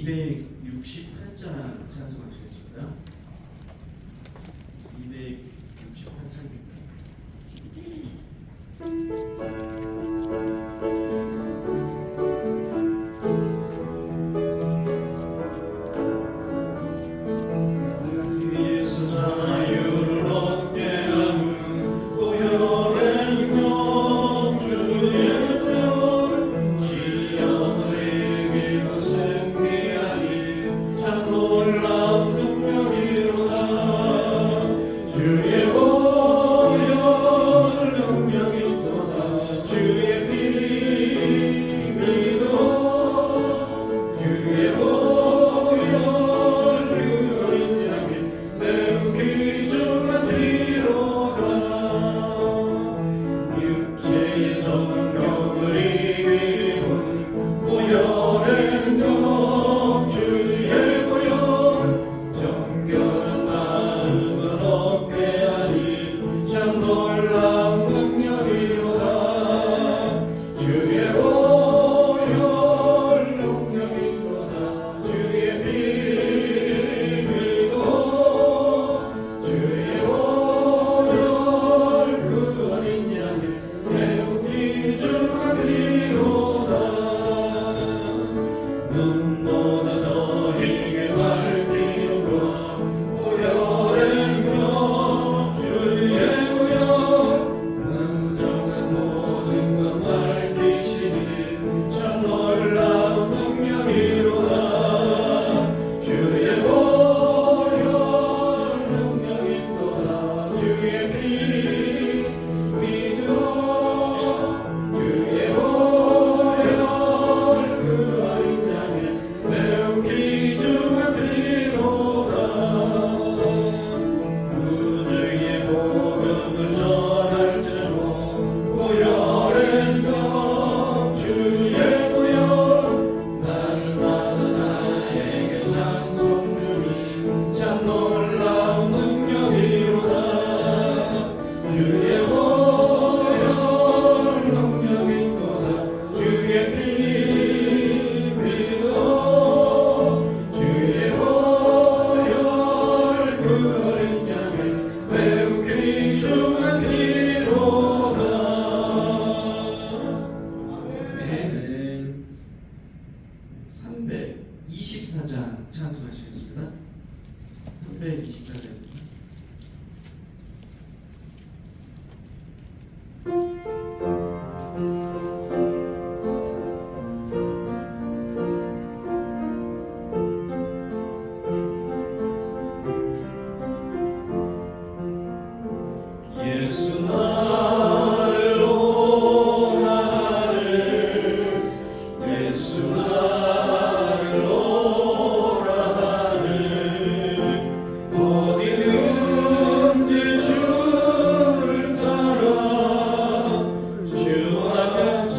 268장 찬송하시겠습니다. 268장입니다. 찬송하시겠습니다. 324장입니다. 예수 나를 오라하네 예수 나를 오라하네 어디든지 주를 따라 주와 같이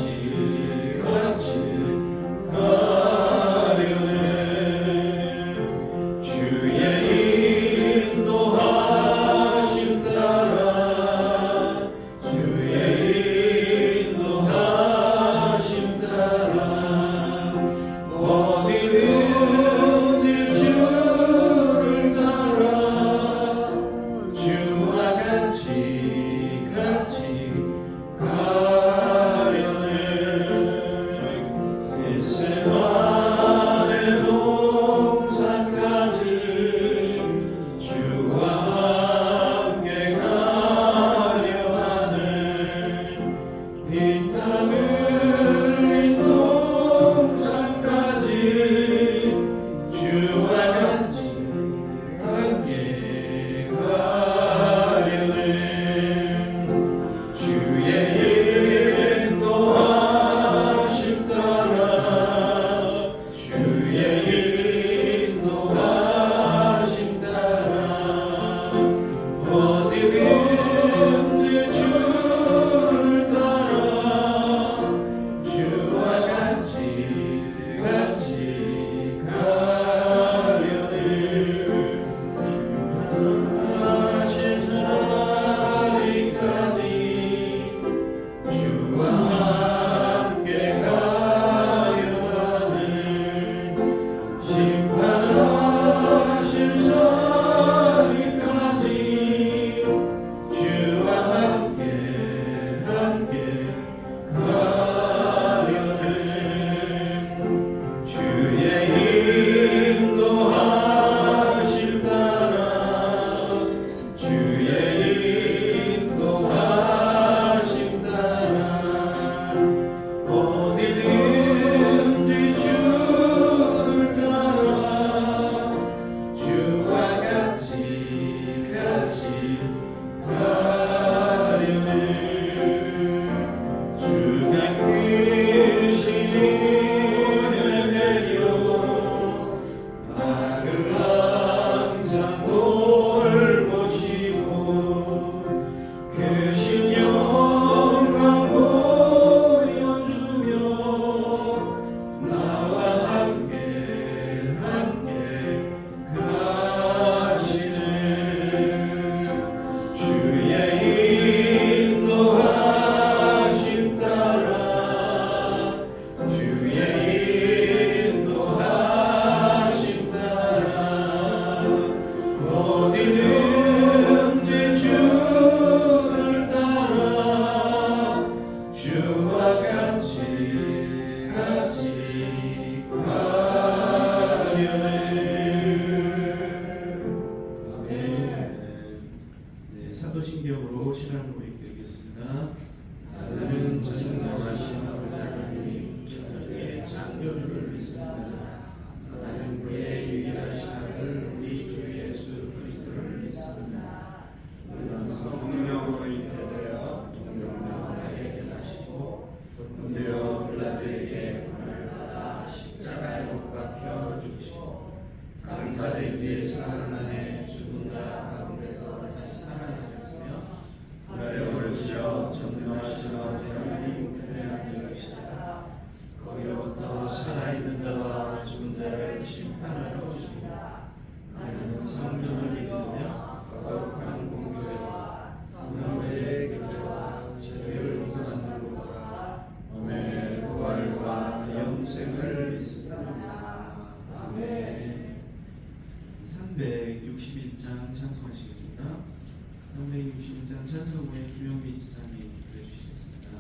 가려네 주의 인도하심 따라 어디든지 주를 따라 주와 같이 가려네. 아멘. 네, 사도신경으로 신앙 고백 드리겠습니다. 나는 전능하신 아버지 하나님 천지의 창조주를 믿습니다. 나는 그의 유일하신 아들 우리 주 예수 그리스도를 믿습니다. 이는 성령으로 잉태되어 동정녀 마리아에게 나시고 본디오 빌라도에게 고난을 받아 십자가에 못 박혀 죽으시고 장사된 뒤 사흘 만에 죽은 자 가운데서 다시 살아나셨으며 하늘에 오르시어 전능하신 아버지 하나님 편에 앉으시다. 거기로부터 살아있는 자와 죽은 자를 심판하러 오십니다. 나는 성령을 믿으며 거룩한 공교회와 성령의 교제와 죄를 용서받는 것과 몸의 부활과 영생을 믿습니다. 아멘. 361장 찬송하시겠습니다. 361장 찬송 후에 김영미 지사님이 기도해 주시겠습니다.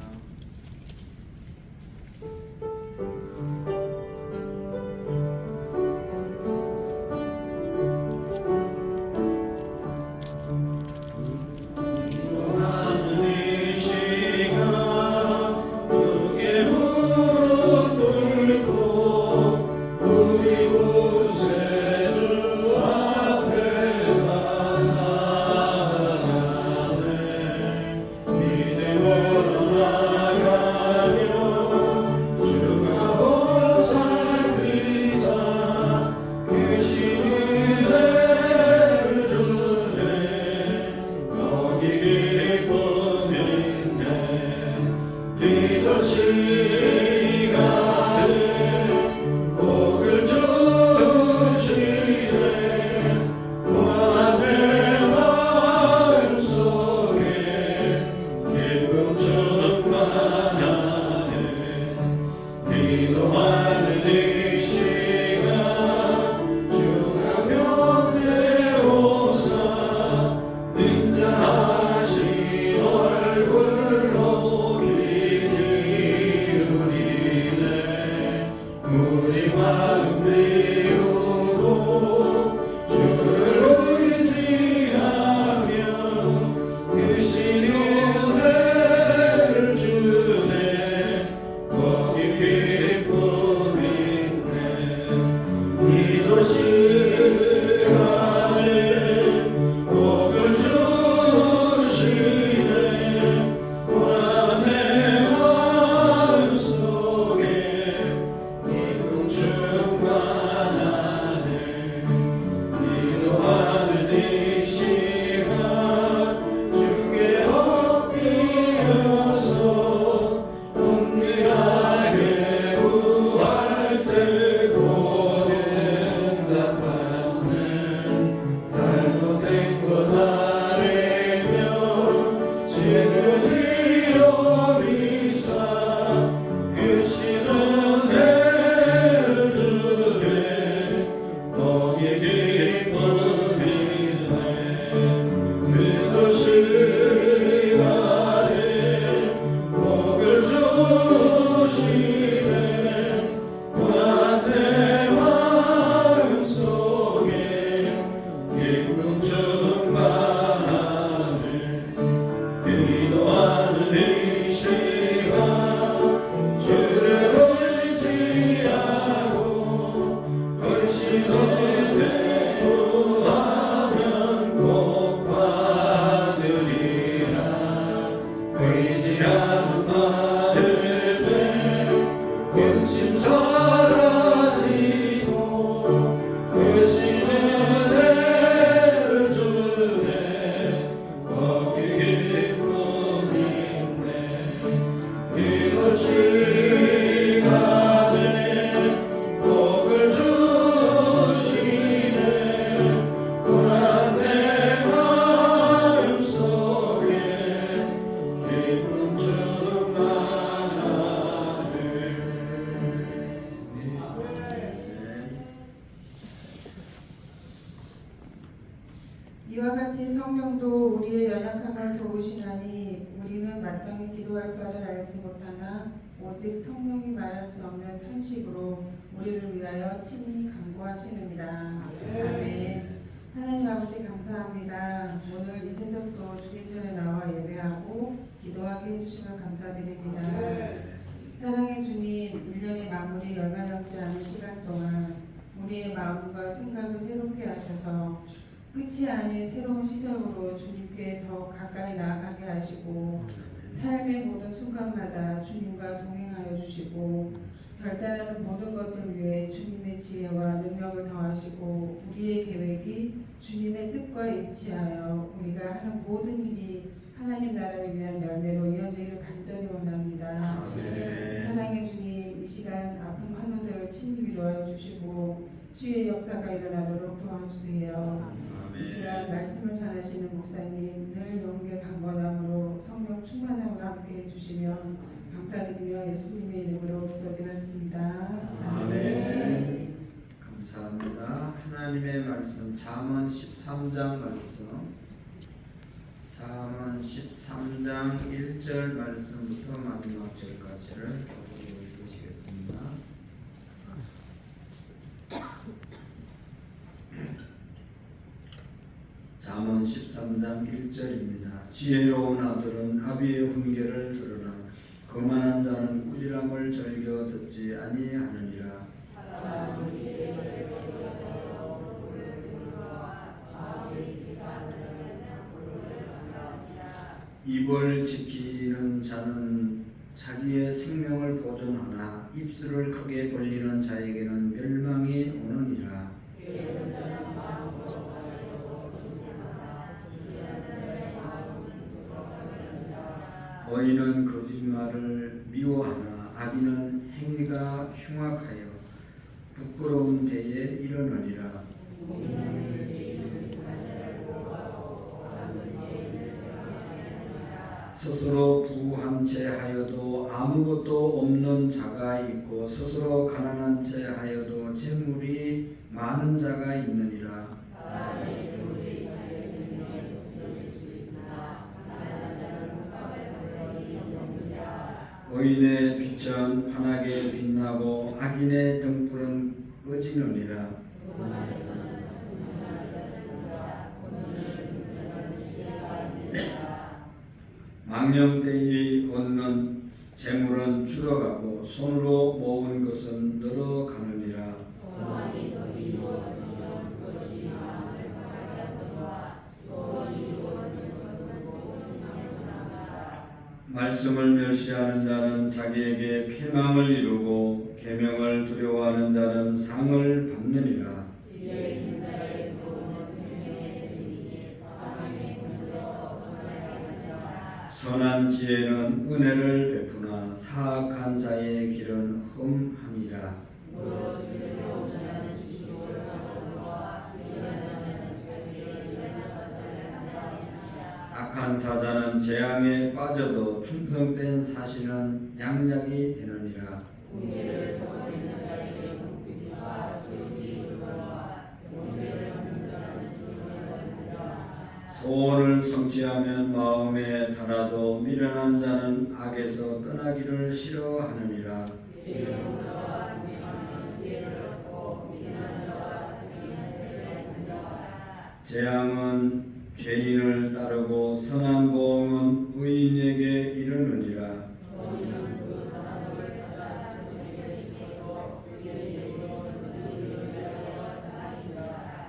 이와 같이 성령도 우리의 연약함을 도우시나니 우리는 마땅히 기도할 바를 알지 못하나 오직 성령이 말할 수 없는 탄식으로 우리를 위하여 친히 간구하시느니라. 아멘. 하나님 아버지 감사합니다. 오늘 이 새벽도 주님 전에 나와 예배하고 기도하게 해주심을 감사드립니다. 사랑의 주님, 1년의 마무리 얼마 남지 않은 시간 동안 우리의 마음과 생각을 새롭게 하셔서 끝이 아닌 새로운 시작으로 주님께 더 가까이 나아가게 하시고 삶의 모든 순간마다 주님과 동행하여 주시고 결단하는 모든 것들 위해 주님의 지혜와 능력을 더하시고 우리의 계획이 주님의 뜻과 일치하여 우리가 하는 모든 일이 하나님 나라를 위한 열매로 이어지기를 간절히 원합니다. 사랑의 주님, 이 시간 아픈 환우들 친히 위로하여 주시고 치유의 역사가 일어나도록 도와주세요. 이 시간 말씀을 전하시는 목사님 늘 영계 강건함으로 성령 충만함으로 함께 해주시면 감사드리며 예수님의 이름으로 기도드렸습니다. 아멘. 감사합니다. 하나님의 말씀 잠언 13장 말씀, 잠언 13장 1절 말씀부터 마지막 절까지를 읽으시겠습니다. 잠언 13장 1절입니다. 지혜로운 아들은 아비의 훈계를 들으나 거만한 자는 꾸지람을 즐겨 듣지 아니하느니라. 입을 지키는 자는 자기의 생명을 보존하나 입술을 크게 벌리는 자에게는 멸망이 오느니라. 어인은 거짓말을 미워하나 악인은 행위가 흉악하여 부끄러운 데에 이르느니라. 스스로 부한 채 하여도 아무것도 없는 자가 있고 스스로 가난한 채 하여도 재물이 많은 자가 있느니라. 의인의 빛은 환하게 빛나고 악인의 등불은 꺼지느니라. 망령되이 얻는 재물은 줄어가고 손으로 모은 것은 늘어가느니라. 말씀을 멸시하는 자는 자기에게 패망을 이루고 계명을 두려워하는 자는 상을 받느니라. 선한 지혜는 은혜를 베푸나 사악한 자의 길은 험함이라. 악한 사자는 재앙에 빠져도 충성된 사신은 양약이 되느니라. 소원을 성취하면 마음에 달아도 미련한 자는 악에서 떠나기를 싫어하느니라. 재앙은 죄인을 따르고 선한 보응은 의인에게 이르느니라.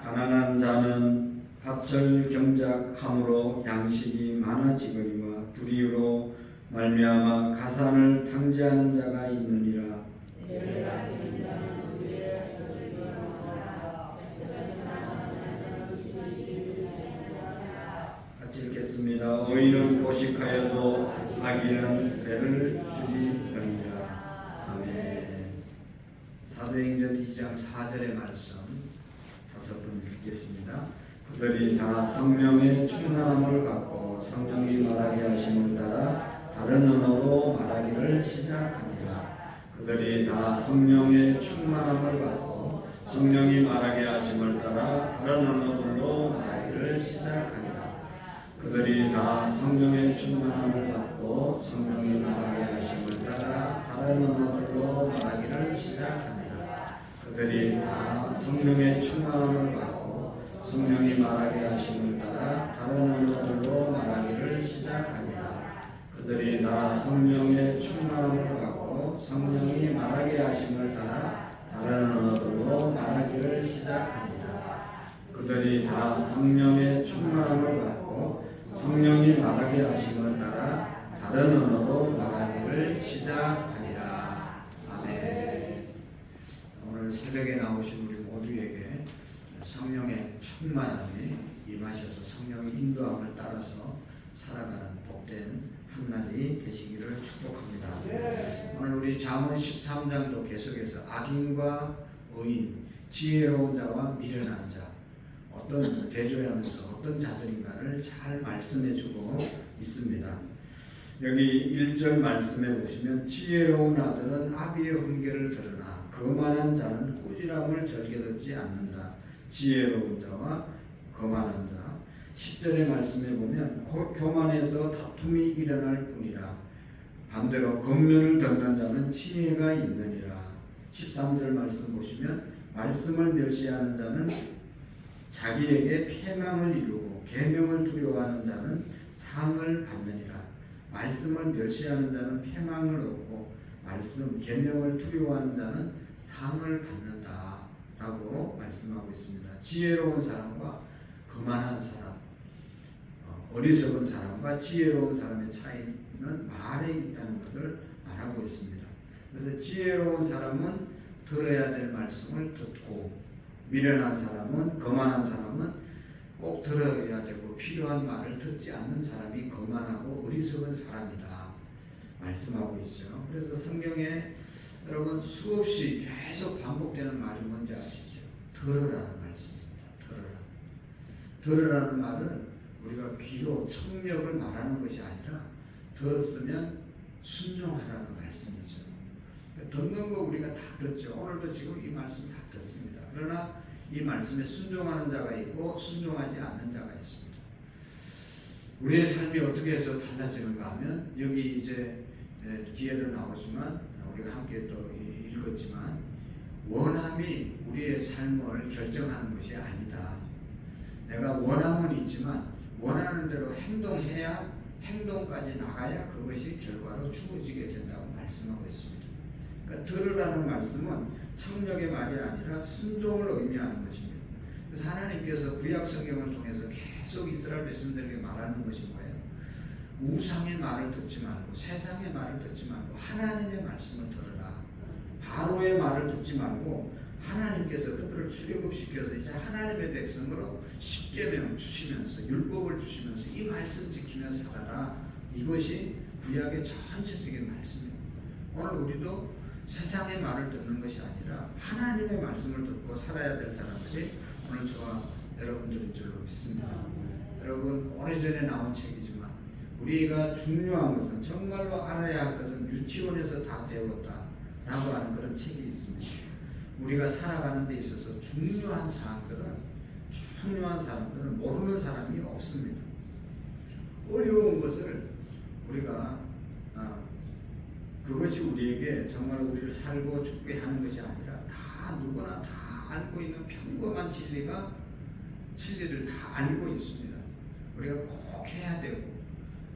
가난한 자는 합철 경작함으로 양식이 많아지거니와 불의로 말미암아 가산을 탕제하는 자가 있느니라. 같이 읽겠습니다. 의인은 고식하여도 악인은 배를 줄이느니라. 아멘. 사도행전 2장 4절의 말씀 다섯 번 읽겠습니다. 그들이 다 성령의 충만함을 받고 성령이 말하게 하심을 따라 다른 언어로 말하기를 시작하니라. 그들이 다 성령의 충만함을 받고 성령이 말하게 하심을 따라 다른 언어들로 말하기를 시작하니라. 그들이 다 성령의 충만함을 받고 성령이 말하게 하심을 따라 다른 언어들로 말하기를 시작하니라. 그들이 다 성령의 충만함을 받고 성령이 말하게 하심을 따라 다른 언어들로 말하기를 시작하니라. 그들이 다 성령의 충만함을 받고 성령이 말하게 하심을 따라 다른 언어들로 말하기를 시작하니라. 그들이 다 성령의 충만함을 받고 성령이 말하게 하심을 따라 다른 언어로 말하기를 시작하니라. 아멘. 오늘 새벽에 나오신 우리 모두에게 성령의 충만함이 임하셔서 성령의 인도함을 따라서 살아가는 복된 한날이 되시기를 축복합니다. 오늘 우리 잠언 13장도 계속해서 악인과 의인, 지혜로운 자와 미련한 자, 어떤 대조하면서 어떤 자들인가를 잘 말씀해주고 있습니다. 여기 1절 말씀해 보시면 지혜로운 아들은 아비의 훈계를 들으나 거만한 자는 꾸지람을 절개 듣지 않는다. 지혜로운 자와 거만한 자. 10절의 말씀에 보면 교만해서 다툼이 일어날 뿐이라. 반대로 겉면을 덮는 자는 지혜가 있느니라. 13절 말씀 보시면 말씀을 멸시하는 자는 자기에게 패망을 이루고 계명을 두려워하는 자는 상을 받느니라. 말씀을 멸시하는 자는 패망을 얻고 말씀 계명을 두려워하는 자는 상을 받는다라고 말씀하고 있습니다. 지혜로운 사람과 거만한 사람, 어리석은 사람과 지혜로운 사람의 차이는 말에 있다는 것을 말하고 있습니다. 그래서 지혜로운 사람은 들어야 될 말씀을 듣고 미련한 사람은, 거만한 사람은 꼭 들어야 되고 필요한 말을 듣지 않는 사람이 거만하고 어리석은 사람이다 말씀하고 있죠. 그래서 성경에 여러분 수없이 계속 반복되는 말이 뭔지 아시죠? 들으라는 말씀입니다. 들으라는 말은 우리가 귀로 청력을 말하는 것이 아니라 들었으면 순종하라는 말씀이죠. 듣는 거 우리가 다 듣죠. 오늘도 지금 이 말씀 다 듣습니다. 그러나 이 말씀에 순종하는 자가 있고 순종하지 않는 자가 있습니다. 우리의 삶이 어떻게 해서 달라지는가 하면 여기 이제 뒤에도 나오지만 우리가 함께 또 읽었지만 원함이 우리의 삶을 결정하는 것이 아니다. 내가 원함은 있지만 원하는 대로 행동해야 행동까지 나가야 그것이 결과로 주어지게 된다고 말씀하고 있습니다. 그러니까 들으라는 말씀은 청력의 말이 아니라 순종을 의미하는 것입니다. 그래서 하나님께서 구약 성경을 통해서 계속 이스라엘 백성들에게 말하는 것이 뭐예요? 우상의 말을 듣지 말고 세상의 말을 듣지 말고 하나님의 말씀을 들으라. 바로의 말을 듣지 말고 하나님께서 그들을 출애굽시켜서 이제 하나님의 백성으로 십계명 주시면서 율법을 주시면서 이 말씀 지키며 살아라. 이것이 구약의 전체적인 말씀입니다. 오늘 우리도 세상의 말을 듣는 것이 아니라 하나님의 말씀을 듣고 살아야 될 사람들이 오늘 저와 여러분들인 줄로 믿습니다. 여러분 오래전에 나온 책이지만 우리가 중요한 것은 정말로 알아야 할 것은 유치원에서 다 배웠다라고 하는 그런 책이 있습니다. 우리가 살아가는 데 있어서 중요한 사람들은 모르는 사람이 없습니다. 어려운 것을 우리가 그것이 우리에게 정말 우리를 살고 죽게 하는 것이 아니라 다 누구나 다 알고 있는 평범한 진리를 다 알고 있습니다. 우리가 꼭 해야 되고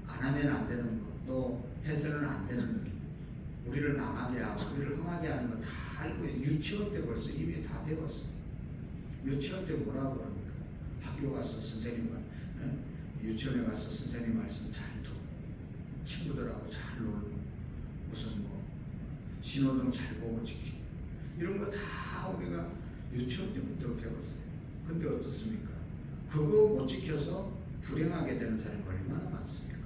안 하면 안 되는 것, 또 해서는 안 되는 것, 우리를 망하게 하고 우리를 흥하게 하는 것 다 알고 있어요. 유치원 때 벌써 이미 다 배웠어요. 유치원 때 뭐라고 합니까? 학교 가서 선생님 유치원에 가서 선생님 말씀 잘 듣고 친구들하고 잘 놀고 무슨 신호등 잘 보고 지키고 이런 거 다 우리가 유치원 때부터 배웠어요. 근데 어떻습니까? 그거 못 지켜서 불행하게 되는 사람이 얼마나 많습니까?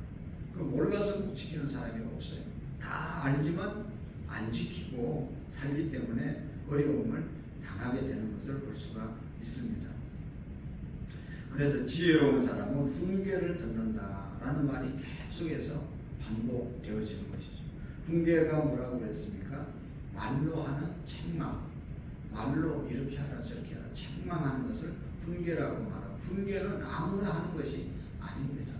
그 몰라서 못 지키는 사람이 없어요. 다 알지만 안 지키고 살기 때문에 어려움을 당하게 되는 것을 볼 수가 있습니다. 그래서 지혜로운 사람은 훈계를 듣는다라는 말이 계속해서 반복되어지는 것이죠. 훈계가 뭐라고 그랬습니까? 말로 하는 책망, 말로 이렇게 하라 저렇게 하라 책망하는 것을 훈계라고 말하고 훈계는 아무나 하는 것이 아닙니다.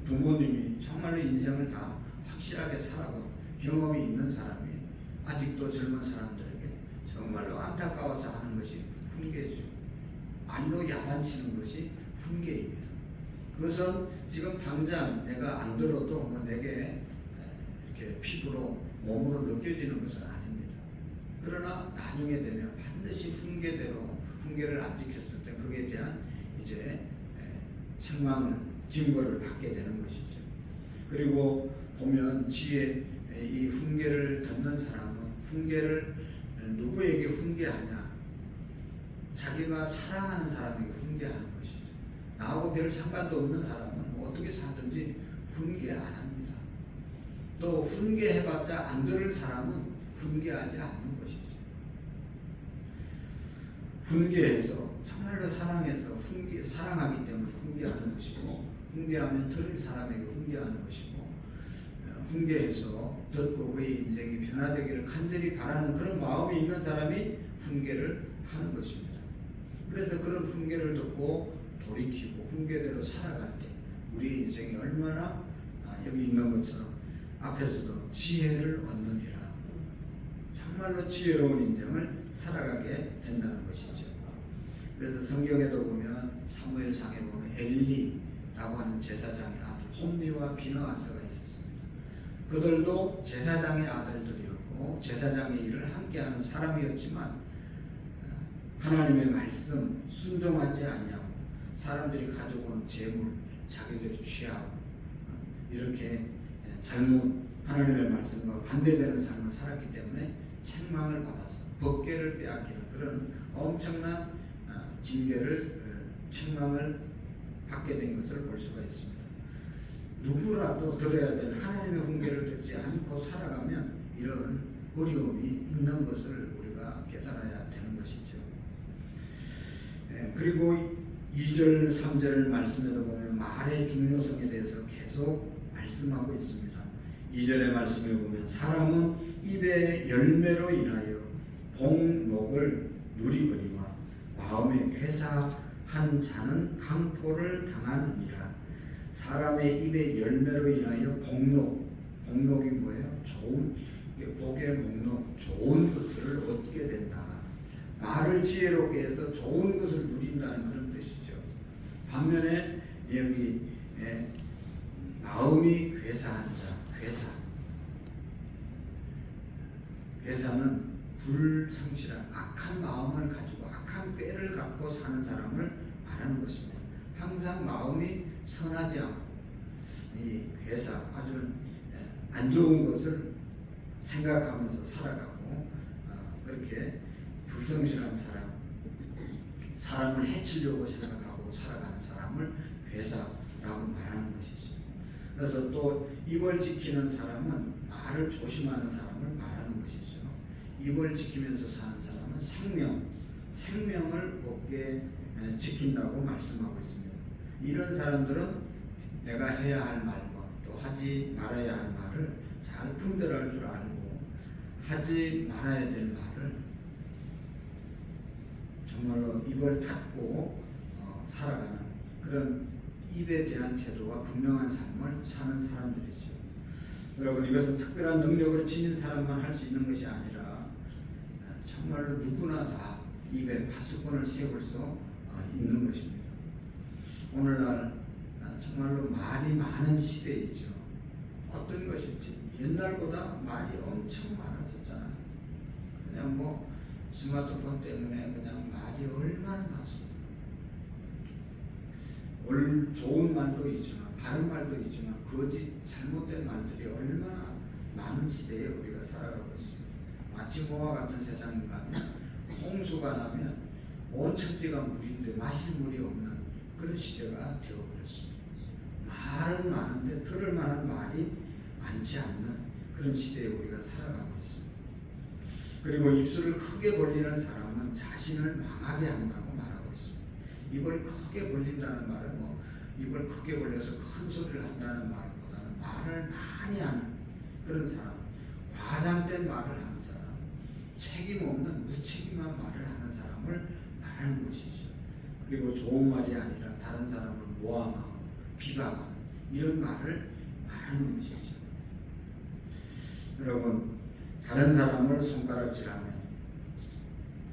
부모님이 정말로 인생을 다 확실하게 살아본 경험이 있는 사람이 아직도 젊은 사람들에게 정말로 안타까워서 하는 것이 훈계죠. 말로 야단치는 것이 훈계입니다. 그것은 지금 당장 내가 안 들어도 뭐 내게 이렇게 피부로 몸으로 느껴지는 것은 아닙니다. 그러나 나중에 되면 반드시 훈계대로 훈계를 안 지켰을 때 그에 대한 이제 책망을 징벌을 받게 되는 것이죠. 그리고 보면 지혜 이 훈계를 듣는 사람은 훈계를 누구에게 훈계하냐? 자기가 사랑하는 사람에게 훈계하는 것이죠. 나하고 별 상관도 없는 사람은 뭐 어떻게 살든지 훈계 안 합니다. 또 훈계해봤자 안 들을 사람은 훈계하지 않는 것이죠. 훈계해서 정말로 사랑해서 사랑하기 때문에 훈계하는 것이고, 훈계하면 들을 사람에게 훈계하는 것이고, 훈계해서 듣고 그의 인생이 변화되기를 간절히 바라는 그런 마음이 있는 사람이 훈계를 하는 것입니다. 그래서 그런 훈계를 듣고 돌이키고 훈계대로 살아갈 때 우리 인생이 얼마나 여기 있는 것처럼 앞에서도 지혜를 얻느니라. 정말로 지혜로운 인생을 살아가게 된다는 것이죠. 그래서 성경에도 보면 사무엘상에 보면 엘리라고 하는 제사장의 아들 홈리와 비느하스가 있었습니다. 그들도 제사장의 아들들이었고 제사장의 일을 함께하는 사람이었지만 하나님의 말씀 순종하지 아니하고 사람들이 가져오는 재물 자기들이 취하고 이렇게 잘못 하나님의 말씀과 반대되는 삶을 살았기 때문에 책망을 받아서 법궤를 빼앗기는 그런 엄청난 징계를 책망을 받게 된 것을 볼 수가 있습니다. 누구라도 들어야 될 하나님의 훈계를 듣지 않고 살아가면 이런 어려움이 있는 것을 우리가 깨달아야 되는 것이죠. 그리고 2절, 3절 말씀에도 보면 말의 중요성에 대해서 계속 말씀하고 있습니다. 2절의 말씀에 보면 사람은 입의 열매로 인하여 복록을 누리거니와 마음에 괴사한 자는 강포를 당하느니라. 사람의 입의 열매로 인하여 복록이 뭐예요? 좋은 복의 목록, 좋은 것들을 얻게 된다. 말을 지혜롭게 해서 좋은 것을 누린다는 그런 뜻이죠. 반면에 여기 마음이 괴사한 자, 괴사는 불성실한 악한 마음을 가지고 악한 꾀를 갖고 사는 사람을 말하는 것입니다. 항상 마음이 선하지 않고 이 괴사 아주 안 좋은 것을 생각하면서 살아가고 그렇게 불성실한 사람을 해치려고 생각하고 살아가는 사람을 괴사라고 말하는 것이죠. 그래서 또 입을 지키는 사람은 말을 조심하는 사람을 말하는 것이죠. 입을 지키면서 사는 사람은 생명을 얻게 지킨다고 말씀하고 있습니다. 이런 사람들은 내가 해야 할 말과 또 하지 말아야 할 말을 잘 분별할 줄 알고 하지 말아야 될 말을 정말로 입을 닫고 살아가는 그런 입에 대한 태도가 분명한 삶을 사는 사람들이죠. 여러분, 이것은 특별한 능력을 지닌 사람만 할 수 있는 것이 아니라 정말로 누구나 다 입에 파수꾼을 세울 수 있는 것입니다. 오늘날 정말로 말이 많은 시대이죠. 어떤 것일지 옛날보다 말이 엄청 많아졌잖아요. 그냥 뭐 스마트폰 때문에 그냥 말이 얼마나 많습니까? 좋은 말도 있지만 바른 말도 있지만 거짓 잘못된 말들이 얼마나 많은 시대에 우리가 살아가고 있습니다. 마치 뭐와 같은 세상인가 하면 홍수가 나면 온 천지가 물인데 마실 물이 없는 그런 시대가 되어버렸습니다. 말은 많은데 들을 만한 말이 많지 않는 그런 시대에 우리가 살아가고 있습니다. 그리고 입술을 크게 벌리는 사람은 자신을 망하게 한다고 말하고 있습니다. 입을 크게 벌린다는 말은 뭐 입을 크게 벌려서 큰 소리를 한다는 말보다는 말을 많이 하는 그런 사람, 과장된 말을 하는 사람, 책임 없는 무책임한 말을 하는 사람을 말하는 것이죠. 그리고 좋은 말이 아니라 다른 사람을 모함하고 비방하는 이런 말을 말하는 것이죠. 여러분, 다른 사람을 손가락질하면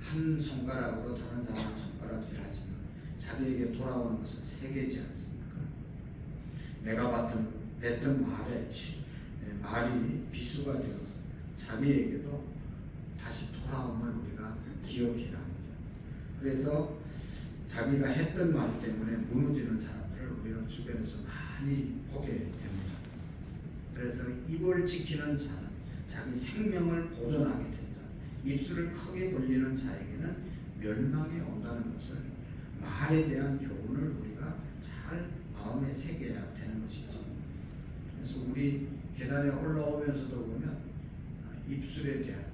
한 손가락으로 다른 사람을 손가락질하지만 자기에게 돌아오는 것은 세 개지 않습니까? 내가 뱉은 말이 비수가 되어서 자기에게도 다시 돌아옴을 우리가 기억해야 합니다. 그래서 자기가 했던 말 때문에 무너지는 사람들을 우리는 주변에서 많이 보게 됩니다. 그래서 입을 지키는 자는 자기 생명을 보존하게 된다. 입술을 크게 벌리는 자에게는 멸망이 온다는 것을, 말에 대한 교훈을 우리가 잘 마음에 새겨야 되는 것이죠. 그래서 우리 계단에 올라오면서도 보면 입술에 대한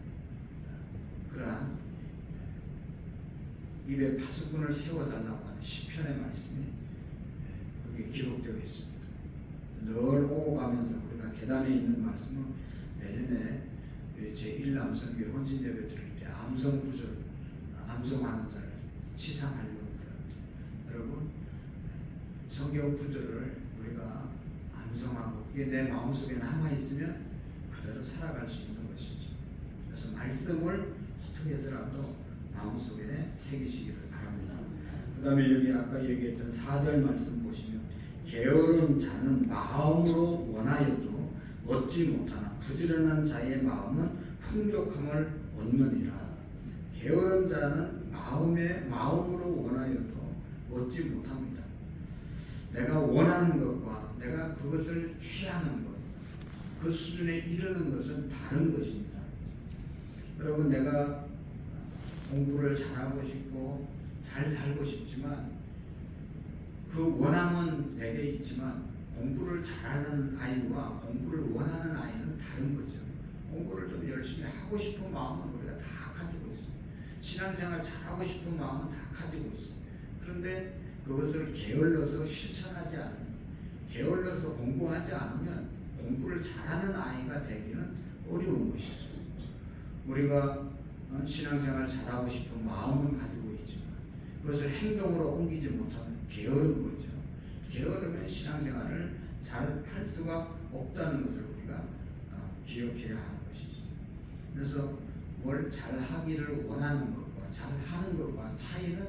그러한 입에 파수꾼을 세워달라고 하는 시편의 말씀이 거기에 기록되어 있습니다. 늘 오고 가면서 우리가 계단에 있는 말씀은 내년에 제1남성교회 혼신예배 드릴 때 암송구절, 암송하는 자를 시상하려고 합니다. 여러분, 성경 구절을 우리가 암송하고 그게 내 마음속에 남아있으면 그대로 살아갈 수 있는 것이죠. 그래서 말씀을 어떻게 해서라도 마음속에 새기시기를 바랍니다. 그 다음에 여기 아까 얘기했던 4절 말씀 보시면 게으른 자는 마음으로 원하여도 얻지 못하나 부지런한 자의 마음은 풍족함을 얻느니라. 게으른 자는 마음으로 원하여도 얻지 못합니다. 내가 원하는 것과 내가 그것을 취하는 것, 그 수준에 이르는 것은 다른 것입니다. 여러분, 내가 공부를 잘하고 싶고 잘 살고 싶지만 그 원함은 내게 있지만 공부를 잘하는 아이와 공부를 원하는 아이는 다른 거죠. 공부를 좀 열심히 하고 싶은 마음은 우리가 다 가지고 있어요. 신앙생활 잘하고 싶은 마음은 다 가지고 있어요. 그런데 그것을 게을러서 실천하지 않으면, 게을러서 공부하지 않으면 공부를 잘하는 아이가 되기는 어려운 것이죠. 우리가 신앙생활 잘하고 싶은 마음은 가지고 있지만 그것을 행동으로 옮기지 못하면 게으른 거죠. 게으르면 신앙생활을 잘 할 수가 없다는 것을 우리가 기억해야 하는 것이죠. 그래서 뭘 잘하기를 원하는 것과 잘하는 것과 차이는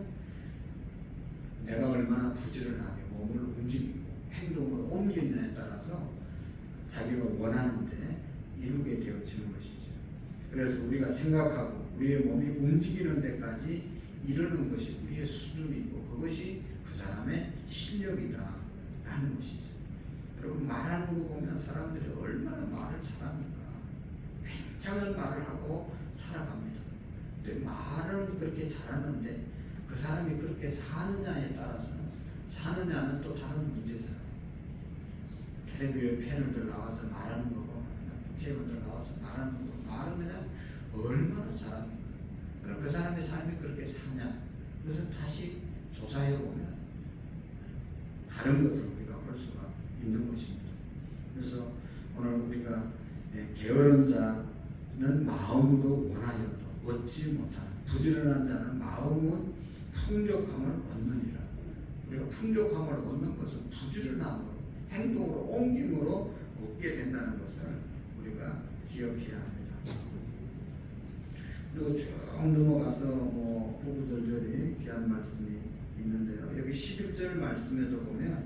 내가 얼마나 부지런하게 몸을 움직이고 행동으로 옮기느냐에 따라서 자기가 원하는데 이루게 되어지는 것이죠. 그래서 우리가 생각하고 우리의 몸이 움직이는 데까지 이르는 것이 우리의 수준이고 그것이 그 사람의 실력이다 라는 것이죠. 여러분, 말하는 거 보면 사람들이 얼마나 말을 잘합니까? 굉장한 말을 하고 살아갑니다. 근데 말은 그렇게 잘하는데 그 사람이 그렇게 사느냐에 따라서는 사느냐는 또 다른 문제잖아요. 텔레비에 패널들 나와서 말하는 거 보면 국회의원들 나와서 말하는 거 말은 그냥 얼마나 잘합니까? 그럼 그 사람의 삶이 그렇게 사냐? 그것은 다시 조사해 보면 다른 것을 우리가 볼 수가 있는 것입니다. 그래서 오늘 우리가 게으른 자는 마음으로 원하여도 얻지 못하는, 부지런한 자는 마음은 풍족함을 얻느니라. 우리가 풍족함을 얻는 것은 부지런함으로, 행동으로, 옮김으로 얻게 된다는 것을 우리가 기억해야 합니다. 그리고 쭉 넘어가서 구구절절히 귀한 말씀이 있는데요. 여기 11절 말씀에도 보면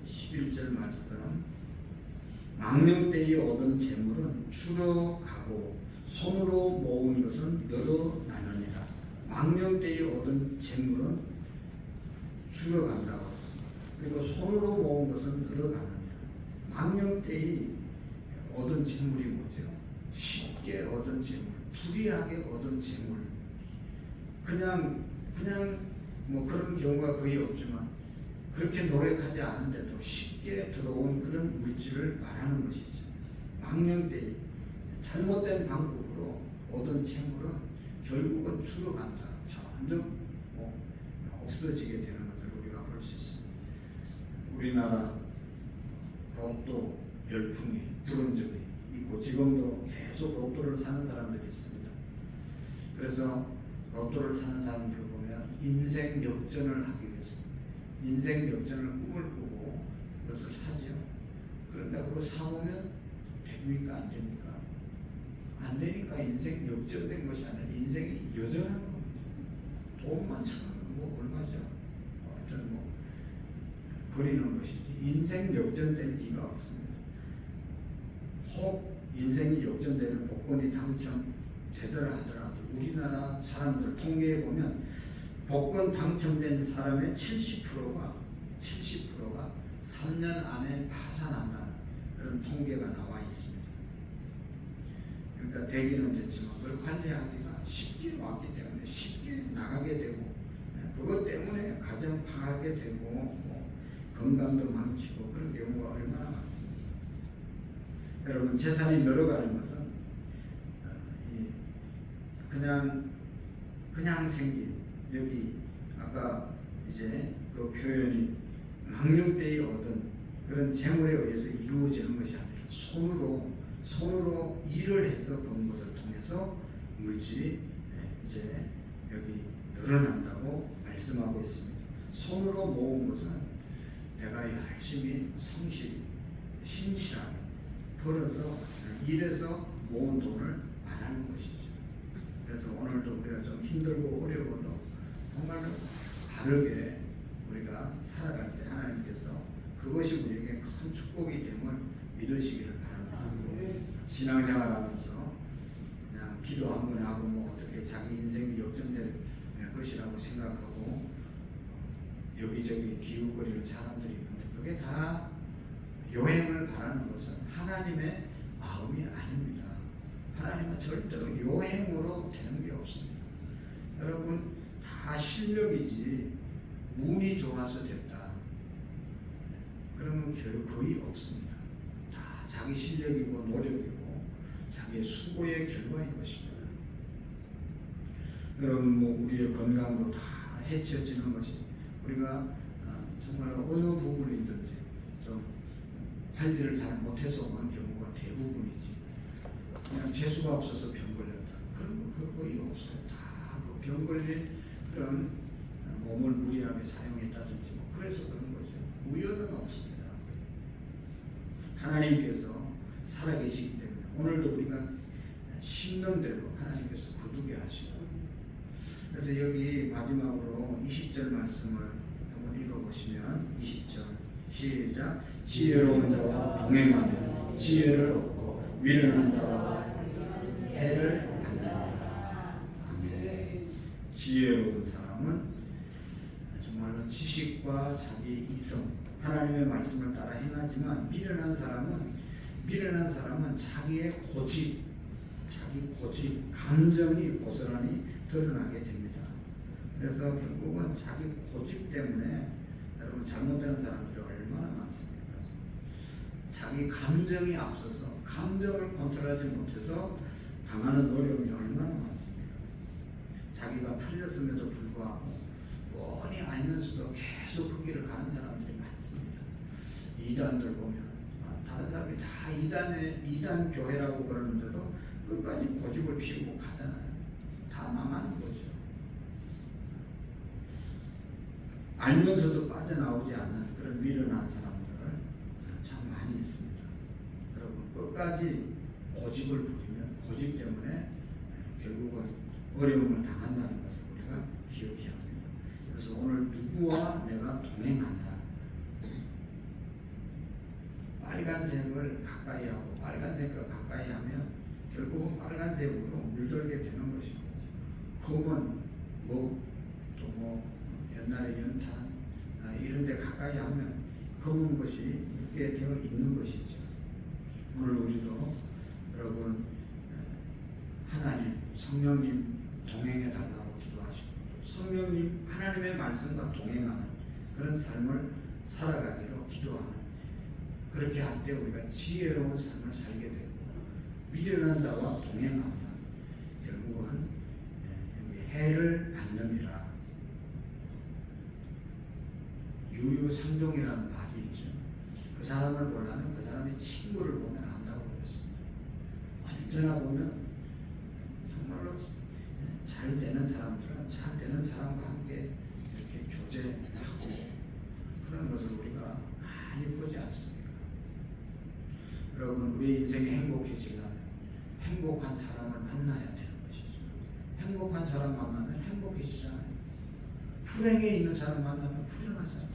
11절 말씀, 망령 때에 얻은 재물은 줄어가고 손으로 모은 것은 늘어나느니라. 망령 때에 얻은 재물은 줄어간다고 했습니다. 그리고 손으로 모은 것은 늘어가느니라. 망령 때에 얻은 재물이 뭐죠? 쉽게 얻은 재물, 불이하게 얻은 재물. 그냥 그런 경우가 거의 없지만 그렇게 노력하지 않은데도 쉽게 들어온 그런 물질을 말하는 것이죠. 망령 때에 잘못된 방법으로 얻은 재물은 결국은 줄어간다. 점점 없어지게 되는 것을 우리가 볼 수 있습니다. 우리나라 로또 열풍이 불은 적이 있고 지금도 계속 로또를 사는 사람들이 있습니다. 그래서 로또를 사는 사람들을 보면 인생 역전을 하기 위해서 인생 역전을 꿈을 꾸고 그것을 사지요. 그런데 그거 사보면 됩니까? 안 됩니까? 안 되니까 인생 역전된 것이 아니라 인생이 여전한 겁니다. 돈만 참 뭐 얼마죠? 하여튼 뭐 버리는 것이지 인생 역전된 리가 없습니다. 혹 인생이 역전되는 복권이 당첨되더라 하더라도 우리나라 사람들 통계에 보면 복권 당첨된 사람의 70%가 3년 안에 파산한다는 그런 통계가 나와 있습니다. 그러니까 되기는 됐지만 그걸 관리하기가 쉽지 않기 때문에 쉽게 나가게 되고 그것 때문에 가정 파하게 되고 뭐 건강도 망치고 그런 경우가 얼마나 많습니다. 여러분 재산이 늘어가는 것은 그냥 생긴 여기 아까 이제 그 표현이 망령때에 얻은 그런 재물에 의해서 이루어지는 것이 아니라 손으로 일을 해서 번 것을 통해서 물질이 이제 여기 늘어난다고 말씀하고 있습니다. 손으로 모은 것은 내가 열심히 성실히 신실하게 벌어서 일해서 모은 돈을 말하는 것이죠. 그래서 오늘도 우리가 좀 힘들고 어려워도 정말로 바르게 우리가 살아갈 때 하나님께서 그것이 우리에게 큰 축복이 됨을 믿으시기를 바랍니다. 신앙생활하면서 그냥 기도 한 번 하고 뭐 어떻게 자기 인생이 역전될 것이라고 생각하고 여기저기 기웃거리는 사람들이 있는데 그게 다 요행을 바라는 것은 하나님의 마음이 아닙니다. 하나님은 절대로 요행으로 되는 게 없습니다. 여러분 다 실력이지 운이 좋아서 됐다. 그러면 거의 없습니다. 다 자기 실력이고 노력이고 자기의 수고의 결과인 것입니다. 여러분 뭐 우리의 건강도 다 해쳐지는 것이 우리가 정말 어느 부분이든지 좀 관리를 잘 못해서 오는 경우가 대부분이지. 그냥 재수가 없어서 병 걸렸다. 그런 거 거의 없어요. 다 그 병 걸린 그런 몸을 무리하게 사용했다든지 뭐 그래서 그런 거죠. 우연은 없습니다. 하나님께서 살아계시기 때문에 오늘도 우리가 심는 대로 하나님께서 거두게 하시고 그래서 여기 마지막으로 20절 말씀을 한번 읽어보시면 20절 시작 지혜로운 자와 동행하면 지혜를 얻고 미련한 자와 해를 받는다. 아멘. 지혜로운 사람은 정말로 지식과 자기의 이성 하나님의 말씀을 따라 행하지만 미련한 사람은 자기의 고집 감정이 고스란히 드러나게 됩니다. 그래서 결국은 자기 고집 때문에 여러분 잘못되는 사람들이 얼마나 많습니까? 자기 감정이 앞서서 감정을 컨트롤하지 못해서 당하는 어려움이 얼마나 많습니까? 자기가 틀렸음에도 불구하고 뻔히 알면서도 계속 그 길을 가는 사람들이 많습니다. 이단들 보면 다른 사람이 다 이단 교회라고 그러는데도 끝까지 고집을 피우고 가잖아요. 다 망하는 거죠. 알면서도 빠져나오지 않는 그런 미련한 사람들을 참 많이 있습니다. 여러분 끝까지 고집을 부리면 고집 때문에 결국은 어려움을 당한다는 것을 우리가 기억해야 합니다. 그래서 오늘 누구와 내가 동행하냐 빨간색을 가까이 하고 빨간색과 가까이 하면 결국은 빨간색으로 물들게 되는 것이고 검은 또 옛날에 연탄 이런 데 가까이 하면 검은 것이 묻게 되어 있는 것이죠. 오늘 우리도 여러분 하나님 성령님 동행해 달라고 기도하시고 성령님 하나님의 말씀과 동행하는 그런 삶을 살아가기로 기도하는 그렇게 할 때 우리가 지혜로운 삶을 살게 되고 미련한 자와 동행하면 결국은 해를 받느니라. 유유상종이라는 말이 있죠. 그 사람을 보려면 그 사람의 친구를 보면 안다고 그랬습니다. 언제나 보면 정말로 잘 되는 사람들은 잘 되는 사람과 함께 이렇게 교제하고 그런 것을 우리가 많이 보지 않습니까? 여러분, 우리 인생이 행복해지려면 행복한 사람을 만나야 되는 것이죠. 행복한 사람 만나면 행복해지잖아요. 불행에 있는 사람 만나면 불행하잖아요.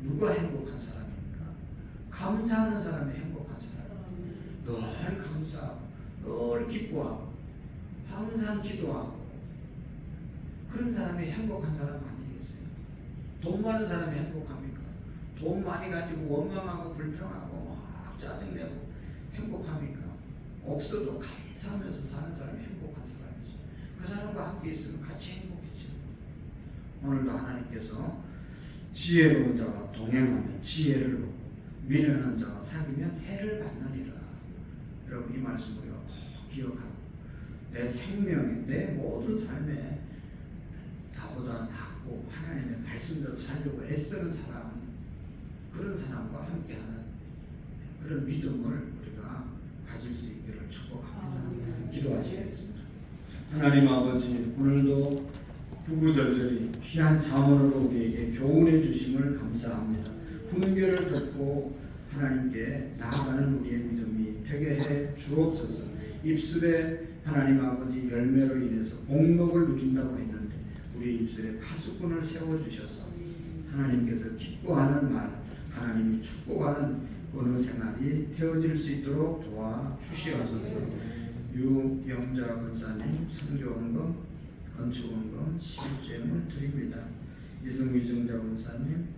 누가 행복한 사람입니까? 감사하는 사람이 행복한 사람이에요. 늘 감사하고 늘 기뻐하고 항상 기도하고 그런 사람이 행복한 사람 아니겠어요? 돈 많은 사람이 행복합니까? 돈 많이 가지고 원망하고 불평하고 막 짜증내고 행복합니까? 없어도 감사하면서 사는 사람이 행복한 사람이죠. 그 사람과 함께 있으면 같이 행복해져요. 오늘도 하나님께서 지혜로운 자와 동행하면 지혜를 얻고 미련한 자와 사귀면 해를 받느니라. 여러분, 이 말씀 우리가 꼭 기억하고 내 생명에 내 모든 삶에 나보다 낫고 하나님의 말씀대로 살려고 애쓰는 사람, 그런 사람과 함께하는 그런 믿음을 우리가 가질 수 있기를 축복합니다. 기도하시겠습니다. 하나님 아버지, 오늘도 구구절절히 귀한 자문으로 우리에게 교훈해 주심을 감사합니다. 훈계를 듣고 하나님께 나아가는 우리의 믿음이 되게 해 주옵소서. 입술에 하나님 아버지 열매로 인해서 복목을 누린다고 했는데 우리 입술에 파수꾼을 세워주셔서 하나님께서 기뻐하는 말, 하나님이 축복하는 어느 생활이 되어질 수 있도록 도와주시옵소서. 유영자 권사님 선교원금, 건축원금, 십일제물 드립니다. 이승휘 정자 권사님,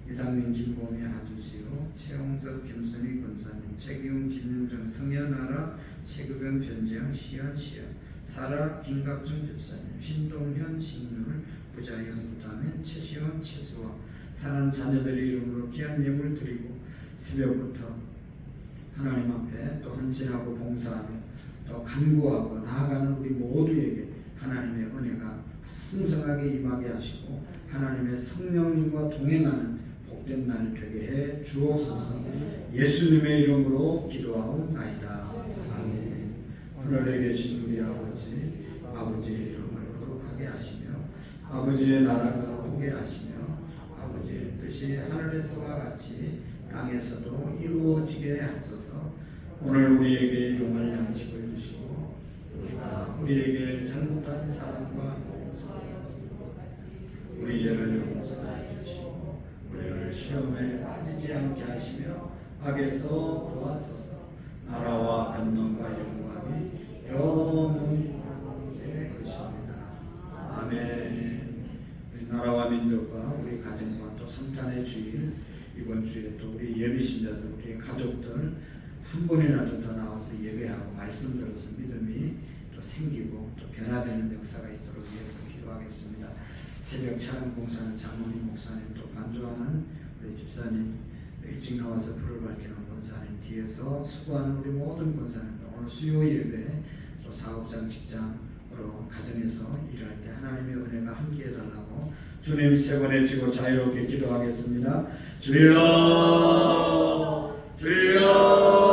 이상민 김범희 하주시오, 최홍석 김순희 권사님, 최기훈 김윤정 성현아라, 최급현 변재영 시연시연, 사라 김갑중 집사님, 신동현 신율 부자연 부담엔 최시원 최수와 사는 자녀들의 이름으로 귀한 예물 드리고 새벽부터 하나님 앞에 또 헌신하고 봉사하며 또 간구하고 나아가는 우리 모두에게 하나님의 은혜가 풍성하게 임하게 하시고 하나님의 성령님과 동행하는 복된 날 되게 해 주옵소서. 예수님의 이름으로 기도하옵나이다. 아멘. 하늘에 계신 우리 아버지, 아버지의 이름을 거룩하게 하시며 아버지의 나라가 오게 하시며 아버지의 뜻이 하늘에서와 같이 땅에서도 이루어지게 하소서. 오늘 우리에게 일용할 양식을 주시고 우리가 우리에게 잘못한 사람과 우리 죄를 용서하여 주시고 우리를 시험에 빠지지 않게 하시며 악에서 구하소서. 나라와 권능과 영광이 영원히 아버지의 것입니다. 아멘. 우리 나라와 민족과 우리 가정과 또 성탄의 주일 이번 주에 또 우리 예비신자들, 우리 가족들 한 번이라도 더 나와서 예배하고 말씀 들어서 믿음이 또 생기고 또 변화되는 역사가 있도록 위해서 기도하겠습니다. 새벽 찬양 봉사는 장로님 목사님, 또 반주하는 우리 집사님, 일찍 나와서 불을 밝히는 권사님, 뒤에서 수고하는 우리 모든 권사님, 오늘 수요 예배, 또 사업장, 직장으로 가정에서 일할 때 하나님의 은혜가 함께해 달라고 주님 세 번에 쥐고 자유롭게 기도하겠습니다. 주여, 주여.